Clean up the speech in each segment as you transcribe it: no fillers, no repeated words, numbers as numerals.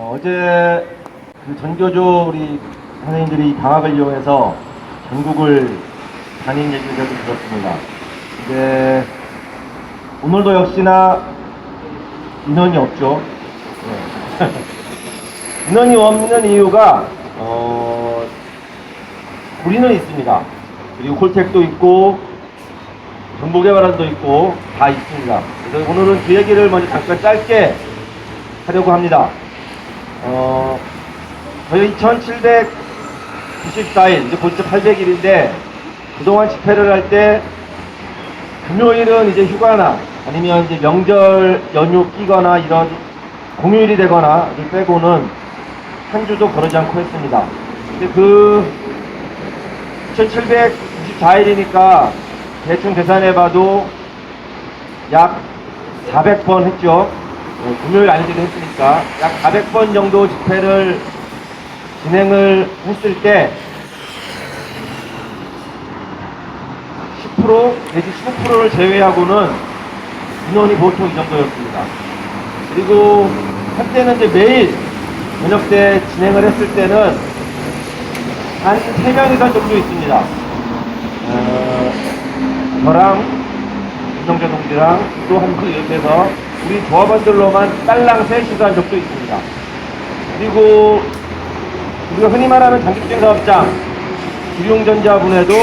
어제 그 전교조 우리 선생님들이 방학을 이용해서 전국을 다닌 얘기를 좀 들었습니다. 근데 오늘도 역시나 인원이 없죠. 네. 인원이 없는 이유가 우리는 있습니다. 그리고 콜택도 있고 정보개발원도 있고 다 있습니다. 그래서 오늘은 그 얘기를 먼저 잠깐 짧게 하려고 합니다. 저희 2794일, 이제 벌써 800일인데, 그동안 집회를 할 때, 금요일은 이제 휴가나, 아니면 이제 명절 연휴 끼거나 이런 공휴일이 되거나, 를 빼고는 한 주도 거르지 않고 했습니다. 근데 그 2794일이니까 대충 계산해봐도 약 400번 했죠. 금요일 아니기도 했으니까 약 400번 정도 집회를 진행을 했을 때 10% 내지 15%를 제외하고는 인원이 보통 이 정도였습니다. 그리고 한때는 이제 매일 저녁 때 진행을 했을 때는 한 3명 이상 정도 있습니다. 저랑 김성재 동지랑 또 한 분 이렇게 해서 우리 조합원들로만 딸랑 3시간 정도 있습니다. 그리고 우리가 흔히 말하는 장기투쟁 사업장 기룡전자분에도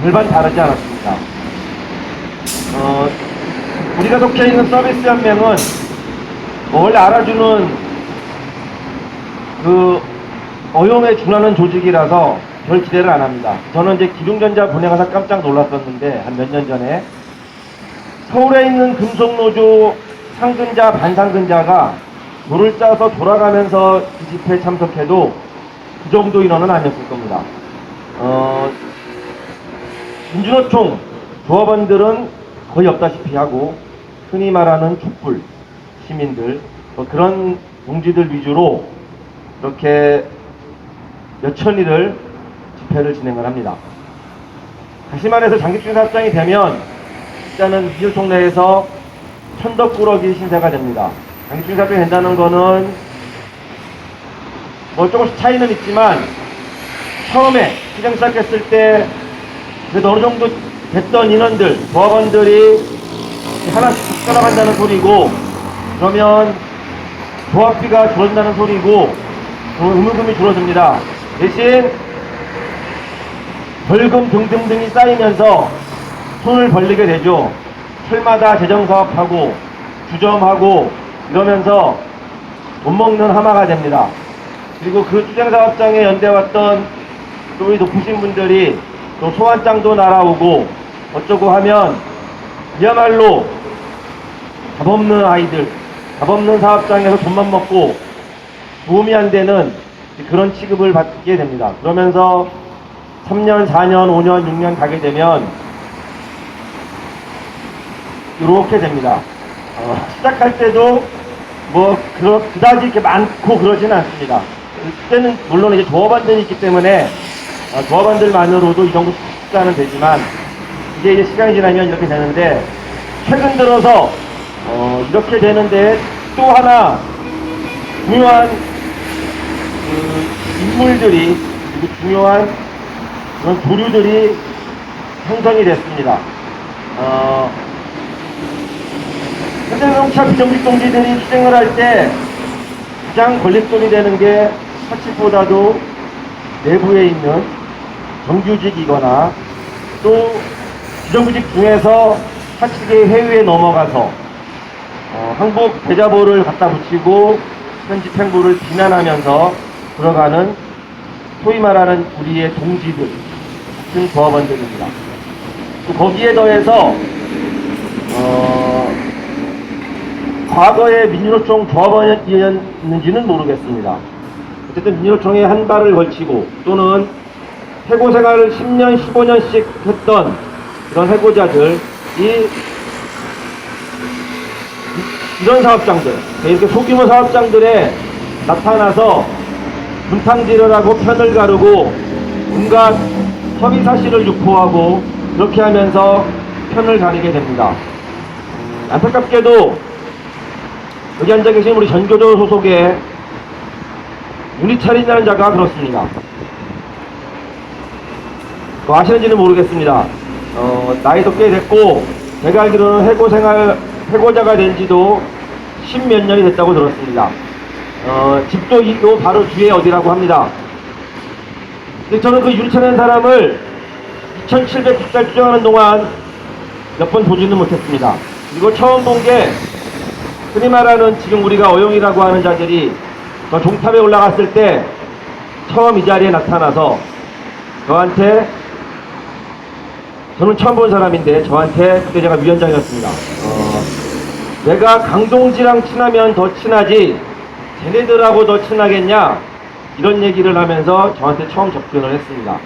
별반 다르지 않았습니다. 우리가 속해 있는 서비스 연맹은 원래 알아주는 그 어용에 준하는 조직이라서 별 기대를 안 합니다. 저는 이제 기룡전자 분해 가서 깜짝 놀랐었는데 한 몇 년 전에 서울에 있는 금속노조 상근자, 반상근자가 조를 짜서 돌아가면서 이 집회에 참석해도 그 정도 인원은 아니었을 겁니다. 민주노총 조합원들은 거의 없다시피 하고 흔히 말하는 촛불, 시민들 그런 동지들 위주로 이렇게 몇천일을 집회를 진행을 합니다. 다시 말해서 장기투쟁 사업장이 되면 일단은 민주노총 내에서 천덕꾸러기 신세가 됩니다. 장기투쟁 사업장이 된다는 거는 뭐 조금씩 차이는 있지만 처음에 투쟁 시작했을 때 그래도 어느 정도 됐던 인원들, 조합원들이 하나씩 떠나간다는 소리고 그러면 조합비가 줄어든다는 소리고 의무금이 줄어듭니다. 대신 벌금 등등등이 쌓이면서 손을 벌리게 되죠. 철마다 재정사업하고 주점하고 이러면서 돈 먹는 하마가 됩니다. 그리고 그 투쟁사업장에 연대왔던 또 우리 높으신 분들이 또 소환장도 날아오고 어쩌고 하면 그야말로 답없는 아이들, 답없는 사업장에서 돈만 먹고 도움이 안 되는 그런 취급을 받게 됩니다. 그러면서 3년, 4년, 5년, 6년 가게 되면 이렇게 됩니다. 시작할 때도 뭐 그다지 이렇게 많고 그러지는 않습니다. 그때는 물론 이제 조합원들이 있기 때문에 조합원들만으로도 이 정도 숫자는 되지만 이제 시간이 지나면 이렇게 되는데 최근 들어서 이렇게 되는데 또 하나 중요한 인물들이 그리고 중요한 그런 조류들이 형성이 됐습니다. 현대자동차 비정규직 동지들이 투쟁을 할 때 가장 걸림돌이 되는 게 사측보다도 내부에 있는 정규직이거나 또 비정규직 중에서 사측의 회유에 넘어가서 항복 대자보를 갖다 붙이고 현직 행보를 비난하면서 들어가는 소위 말하는 우리의 동지들 같은 조합원들입니다. 또 거기에 더해서 과거에 민주노총 조합원이었는지는 모르겠습니다. 어쨌든 민주노총에 한 발을 걸치고 또는 해고 생활을 10년, 15년씩 했던 그런 해고자들이 이런 사업장들, 이렇게 소규모 사업장들에 나타나서 분탕질을 하고 편을 가르고 온갖 허위 사실을 유포하고 그렇게 하면서 편을 가리게 됩니다. 안타깝게도 여기 앉아 계신 우리 전교조 소속의 윤희철이라는 자가 그렇습니다. 뭐 아시는지는 모르겠습니다. 나이도 꽤 됐고, 제가 알기로는 해고자가 된 지도 10몇 년이 됐다고 들었습니다. 집도 요 바로 뒤에 어디라고 합니다. 근데 저는 그 윤희철이라는 사람을 2700달 추정하는 동안 몇 번 보지는 못했습니다. 그리고 처음 본 게, 흔히 말하는 지금 우리가 어용이라고 하는 자들이 저 종탑에 올라갔을 때 처음 이 자리에 나타나서 저한테, 저는 처음 본 사람인데 저한테 그때 제가 위원장이었습니다. 내가 강동지랑 친하면 더 친하지 쟤네들하고 더 친하겠냐, 이런 얘기를 하면서 저한테 처음 접근을 했습니다.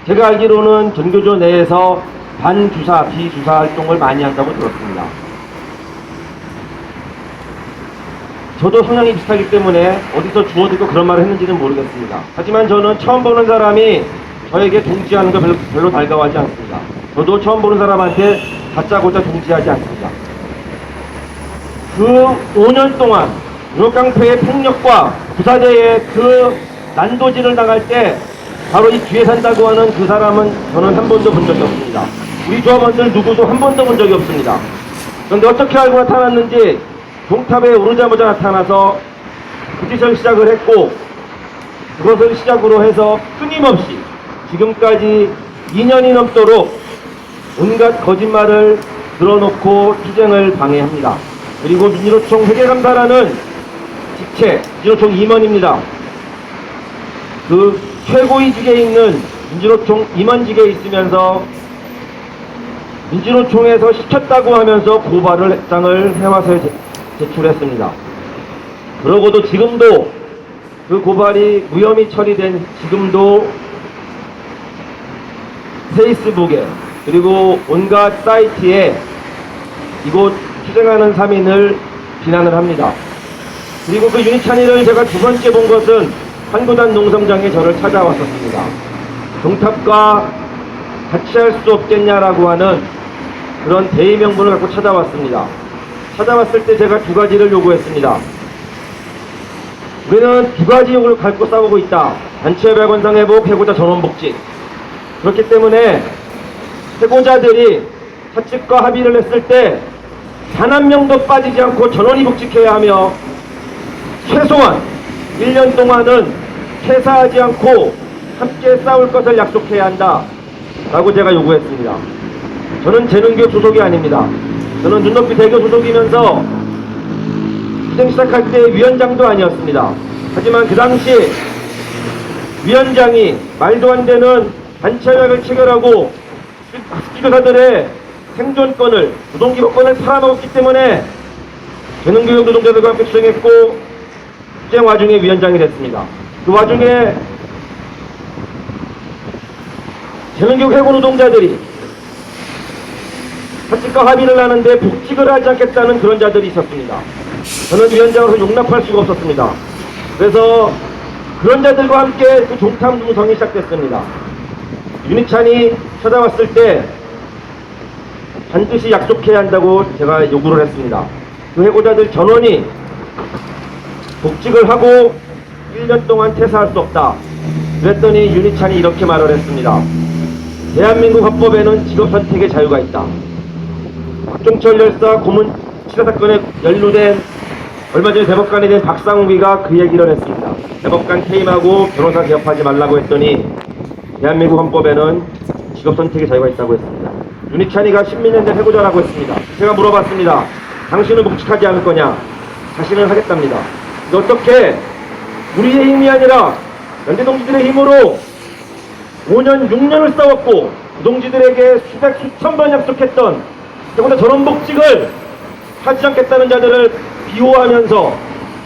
제가 알기로는 전교조 내에서 반주사, 비주사 활동을 많이 한다고 들었습니다. 저도 성향이 비슷하기 때문에 어디서 주워듣고 그런 말을 했는지는 모르겠습니다. 하지만 저는 처음 보는 사람이 저에게 동지하는 거 별로 달가워하지 않습니다. 저도 처음 보는 사람한테 다짜고짜 동지하지 않습니다. 그 5년 동안 용역깡패의 폭력과 부사대의 그 난도질을 당할 때 바로 이 뒤에 산다고 하는 그 사람은 저는 한 번도 본 적이 없습니다. 우리 조합원들 누구도 한 번도 본 적이 없습니다. 그런데 어떻게 알고 나타났는지 종탑에 오르자마자 나타나서 그 짓을 시작을 했고, 그것을 시작으로 해서 끊임없이 지금까지 2년이 넘도록 온갖 거짓말을 늘어놓고 투쟁을 방해합니다. 그리고 민주노총 회계감사라는 직책, 민주노총 임원입니다. 그 최고위직에 있는 민주노총 임원직에 있으면서 민주노총에서 시켰다고 하면서 고발장을 해와서 제출했습니다. 그러고도 지금도 그 고발이 무혐의 처리된 지금도 페이스북에 그리고 온갖 사이트에 이곳 투쟁하는 3인을 비난을 합니다. 그리고 그 윤희찬이를 제가 두 번째 본 것은 한구단 농성장에 저를 찾아왔었습니다. 종탑과 같이 할 수 없겠냐라고 하는 그런 대의 명분을 갖고 찾아왔습니다. 찾아왔을 때 제가 두 가지를 요구했습니다. 우리는 두 가지 요구를 갖고 싸우고 있다. 단체협약 원상 회복, 해고자 전원복직. 그렇기 때문에 해고자들이 사측과 합의를 했을 때 단 한 명도 빠지지 않고 전원이 복직해야 하며 최소한 1년 동안은 퇴사하지 않고 함께 싸울 것을 약속해야 한다 라고 제가 요구했습니다. 저는 재능교육 소속이 아닙니다. 저는 눈높이 대교 소속이면서 투쟁 시작할 때 위원장도 아니었습니다. 하지만 그 당시 위원장이 말도 안 되는 단체협약을 체결하고 학기교사들의 생존권을, 노동기본권을 팔아먹었기 때문에 재능교육 노동자들과 함께 투쟁했고 투쟁 와중에 위원장이 됐습니다. 그 와중에 재능교육 해고 노동자들이 사측과 합의를 하는데 복직을 하지 않겠다는 그런 자들이 있었습니다. 저는 위원장으로서 용납할 수가 없었습니다. 그래서 그런 자들과 함께 그 종탑 농성이 시작됐습니다. 윤희찬이 찾아왔을 때 반드시 약속해야 한다고 제가 요구를 했습니다. 그 해고자들 전원이 복직을 하고 1년 동안 퇴사할 수 없다. 그랬더니 윤희찬이 이렇게 말을 했습니다. 대한민국 헌법에는 직업선택의 자유가 있다. 박종철 열사 고문 치사 사건에 연루된 얼마 전에 대법관이 된 박상욱이가 그 얘기를 했습니다. 대법관 퇴임하고 변호사 개업하지 말라고 했더니 대한민국 헌법에는 직업선택의 자유가 있다고 했습니다. 윤희찬이가 10몇 년 된 해고자라고 했습니다. 제가 물어봤습니다. 당신은 복직하지 않을 거냐? 자신은 하겠답니다. 근데 어떻게 우리의 힘이 아니라 연대동지들의 힘으로 5년, 6년을 싸웠고 노동지들에게 수백, 수천 번 약속했던 해고자 전원복직을 하지 않겠다는 자들을 비호하면서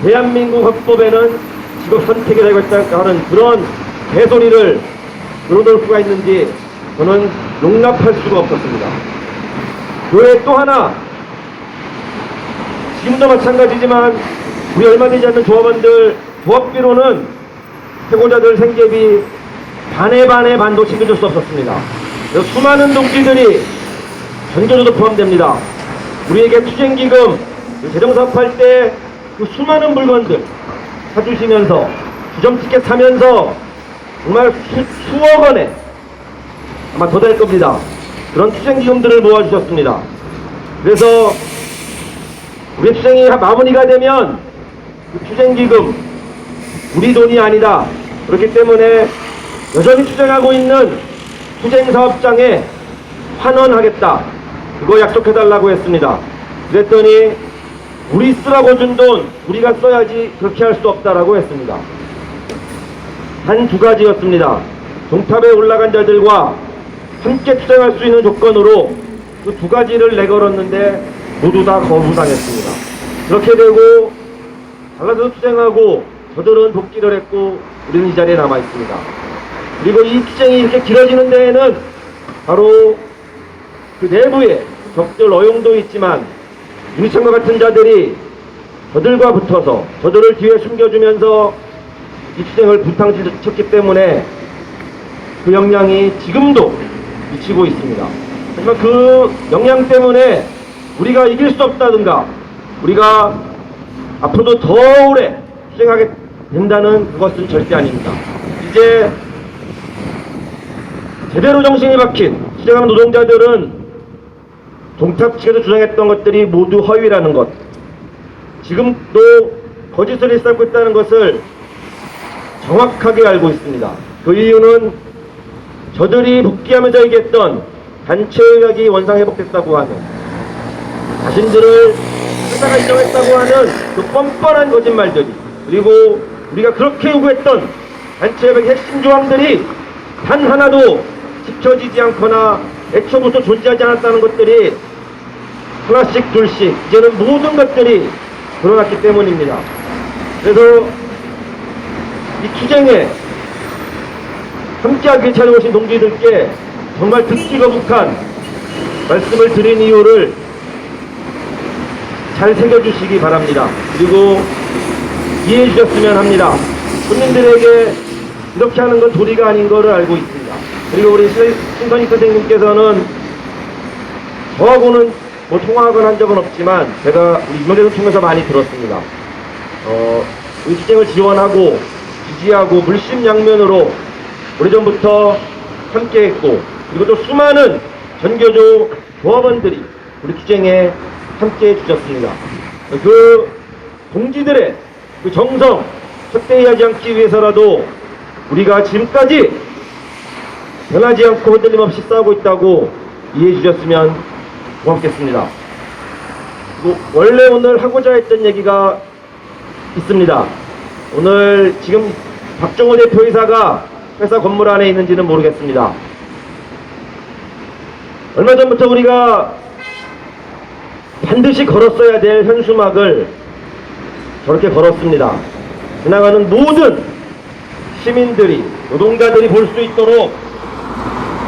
대한민국 헌법에는 직업 선택의 자유가 있다고 하는 그런 개소리를 늘어놓을 수가 있는지 저는 용납할 수가 없었습니다. 그 외에 또 하나, 지금도 마찬가지지만 우리 얼마 되지 않는 조합원들 조합비로는 해고자들 생계비 반의 반도 챙겨줄 수 없었습니다. 수많은 동지들이 전교조도 포함됩니다. 우리에게 투쟁기금, 재정사업할 때 그 수많은 물건들 사주시면서 주점 티켓 사면서 정말 수억 원에 아마 더 될 겁니다. 그런 투쟁기금들을 모아주셨습니다. 그래서 우리 투쟁이 마무리가 되면 그 투쟁기금 우리 돈이 아니다. 그렇기 때문에 여전히 투쟁하고 있는 투쟁사업장에 환원하겠다. 그거 약속해달라고 했습니다. 그랬더니 우리 쓰라고 준 돈 우리가 써야지 그렇게 할 수 없다라고 했습니다. 단 두 가지였습니다. 종탑에 올라간 자들과 함께 투쟁할 수 있는 조건으로 그 두 가지를 내걸었는데 모두 다 거부당했습니다. 그렇게 되고 갈라서 투쟁하고 저들은 복귀를 했고 우리는 이 자리에 남아 있습니다. 그리고 이 투쟁이 이렇게 길어지는 데에는 바로 그 내부에 적절 어용도 있지만 윤희창과 같은 자들이 저들과 붙어서 저들을 뒤에 숨겨주면서 이 투쟁을 부탕쳤기 때문에 그 영향이 지금도 미치고 있습니다. 하지만 그 영향 때문에 우리가 이길 수 없다든가 우리가 앞으로도 더 오래 투쟁하게 된다는 그것은 절대 아닙니다. 이제 제대로 정신이 박힌 투쟁하는 노동자들은 종탑 측에서 주장했던 것들이 모두 허위라는 것, 지금도 거짓을 일삼고 있다는 것을 정확하게 알고 있습니다. 그 이유는 저들이 복귀하면서 얘기했던 단체의학이 원상회복됐다고 하는, 자신들을 회사가 인정했다고 하는 그 뻔뻔한 거짓말들이, 그리고 우리가 그렇게 요구했던 단체의학의 핵심 조항들이 단 하나도 지켜지지 않거나 애초부터 존재하지 않았다는 것들이 하나씩 둘씩 이제는 모든 것들이 드러났기 때문입니다. 그래서 이 투쟁에 함께하기 찾아오신 동지들께 정말 듣기 거북한 말씀을 드린 이유를 잘 새겨주시기 바랍니다. 그리고 이해해 주셨으면 합니다. 손님들에게 이렇게 하는 건 도리가 아닌 것을 알고 있습니다. 그리고 우리 신선익 선생님께서는 저하고는 뭐 통화하거나 한 적은 없지만 제가 우리 유명대를 통해서 많이 들었습니다. 우리 투쟁을 지원하고 지지하고 물심양면으로 오래전부터 함께했고, 그리고 또 수많은 전교조 조합원들이 우리 투쟁에 함께해 주셨습니다. 그 동지들의 그 정성 헛되이하지 않기 위해서라도 우리가 지금까지 변하지 않고 흔들림 없이 싸우고 있다고 이해해 주셨으면 고맙겠습니다. 원래 오늘 하고자 했던 얘기가 있습니다. 오늘 지금 박정호 대표이사가 회사 건물 안에 있는지는 모르겠습니다. 얼마 전부터 우리가 반드시 걸었어야 될 현수막을 저렇게 걸었습니다. 지나가는 모든 시민들이, 노동자들이 볼 수 있도록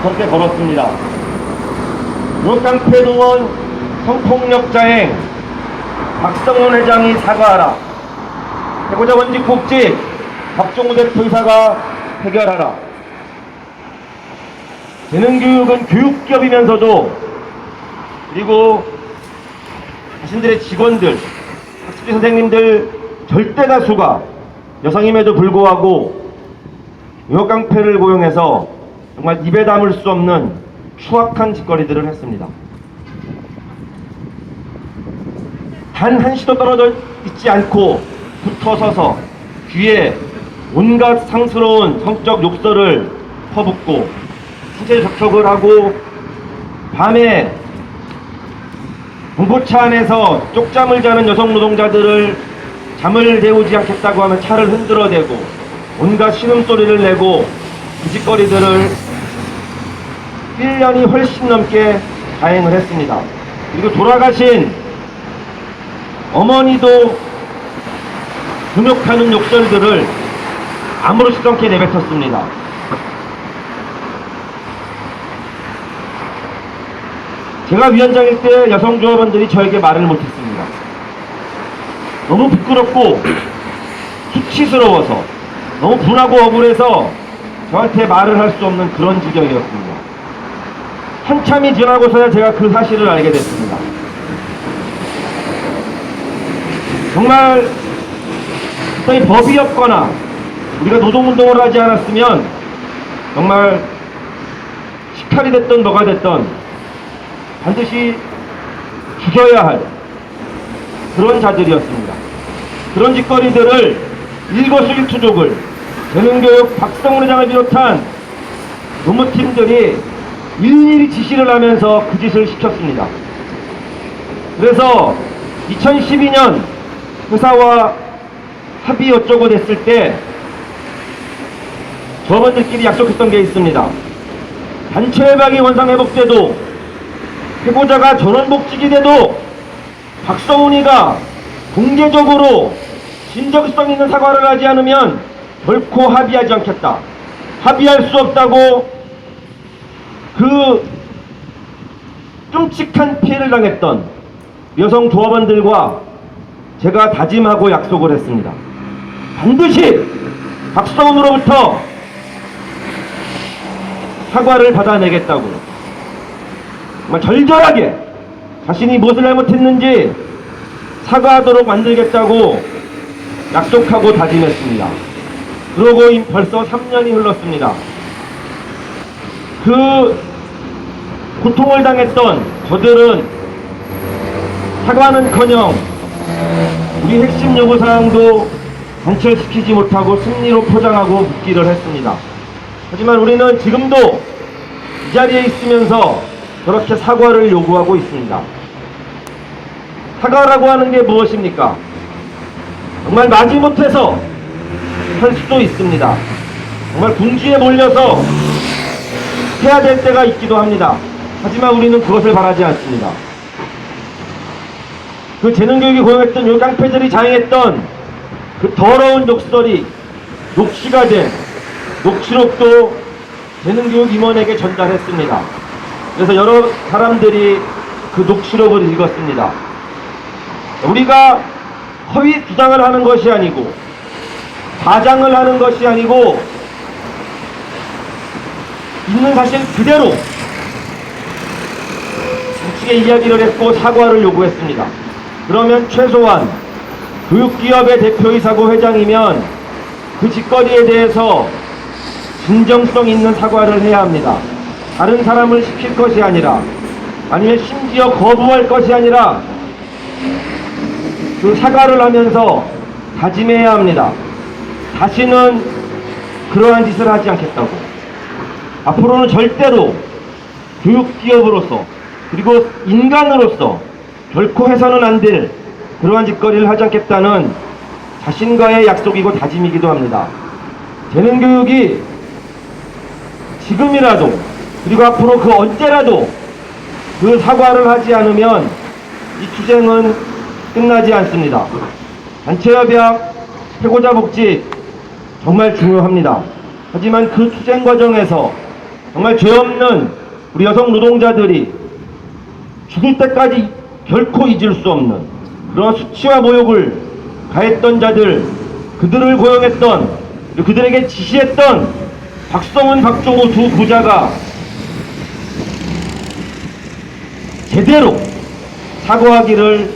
저렇게 걸었습니다. 무역깡패동원 성폭력 자행, 박성원 회장이 사과하라. 해고자 원직 복직, 박정호 대표이사가 해결하라. 재능교육은 교육기업이면서도, 그리고 자신들의 직원들, 학습지 선생님들 절대 다수가 여성임에도 불구하고 무역깡패를 고용해서 정말 입에 담을 수 없는 추악한 짓거리들을 했습니다. 단 한시도 떨어져 있지 않고 붙어서서 귀에 온갖 상스러운 성적 욕설을 퍼붓고 신체 접촉을 하고, 밤에 봉고차 안에서 쪽잠을 자는 여성 노동자들을 잠을 재우지 않겠다고 하면 차를 흔들어대고 온갖 신음소리를 내고 그 짓거리들을 1년이 훨씬 넘게 자행을 했습니다. 그리고 돌아가신 어머니도 gun욕하는 욕설들을 아무렇지도 않게 내뱉었습니다. 제가 위원장일 때 여성조합원들이 저에게 말을 못했습니다. 너무 부끄럽고 수치스러워서, 너무 분하고 억울해서 저한테 말을 할 수 없는 그런 지경이었습니다. 한참이 지나고서야 제가 그 사실을 알게 됐습니다. 정말 어떤 법이 없거나 우리가 노동운동을 하지 않았으면 정말 식칼이 됐든 뭐가 됐든 반드시 죽여야 할 그런 자들이었습니다. 그런 짓거리들을 일거수일투족을 재능교육 박성훈 회장을 비롯한 노무팀들이 일일이 지시를 하면서 그 짓을 시켰습니다. 그래서 2012년 회사와 합의 어쩌고 됐을 때 조합원들끼리 약속했던 게 있습니다. 단체 협약이 원상회복돼도 해고자가 전원복직이 돼도 박성훈이가 공개적으로 진정성 있는 사과를 하지 않으면 결코 합의하지 않겠다. 합의할 수 없다고 그 끔찍한 피해를 당했던 여성 조합원들과 제가 다짐하고 약속을 했습니다. 반드시 박성훈으로부터 사과를 받아내겠다고 정말 절절하게 자신이 무엇을 잘못했는지 사과하도록 만들겠다고 약속하고 다짐했습니다. 그러고 벌써 3년이 흘렀습니다. 그 고통을 당했던 저들은 사과는커녕 우리 핵심 요구사항도 관철시키지 못하고 승리로 포장하고 묻기를 했습니다. 하지만 우리는 지금도 이 자리에 있으면서 저렇게 사과를 요구하고 있습니다. 사과라고 하는 게 무엇입니까? 정말 마지못해서 할 수도 있습니다. 정말 궁지에 몰려서 해야 될 때가 있기도 합니다. 하지만 우리는 그것을 바라지 않습니다. 그 재능교육이 고용했던 요 깡패들이 자행했던 그 더러운 욕설이 녹취가 된 녹취록도 재능교육 임원에게 전달했습니다. 그래서 여러 사람들이 그 녹취록을 읽었습니다. 우리가 허위 주장을 하는 것이 아니고 과장을 하는 것이 아니고 있는 사실 그대로 솔직히 이야기를 했고 사과를 요구했습니다. 그러면 최소한 교육기업의 대표이사고 회장이면 그 짓거리에 대해서 진정성 있는 사과를 해야 합니다. 다른 사람을 시킬 것이 아니라 아니면 심지어 거부할 것이 아니라 그 사과를 하면서 다짐해야 합니다. 다시는 그러한 짓을 하지 않겠다고. 앞으로는 절대로 교육기업으로서 그리고 인간으로서 결코 해서는 안 될 그러한 짓거리를 하지 않겠다는 자신과의 약속이고 다짐이기도 합니다. 재능교육이 지금이라도 그리고 앞으로 그 언제라도 그 사과를 하지 않으면 이 투쟁은 끝나지 않습니다. 단체협약, 해고자 복직 정말 중요합니다. 하지만 그 투쟁 과정에서 정말 죄 없는 우리 여성 노동자들이 죽을 때까지 결코 잊을 수 없는 그런 수치와 모욕을 가했던 자들, 그들을 고용했던 그들에게 지시했던 박성훈, 박종호 두 부자가 제대로 사과하기를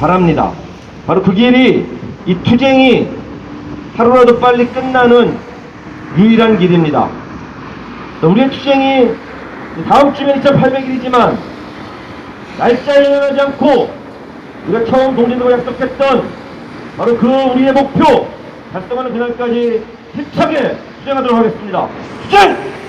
바랍니다. 바로 그 길이 이 투쟁이 하루라도 빨리 끝나는 유일한 길입니다. 우리의 투쟁이 다음 주면 2800일이지만 날짜에 연연하지 않고 우리가 처음 동진들과 약속했던 바로 그 우리의 목표 달성하는 그날까지 힘차게 투쟁하도록 하겠습니다. 투쟁!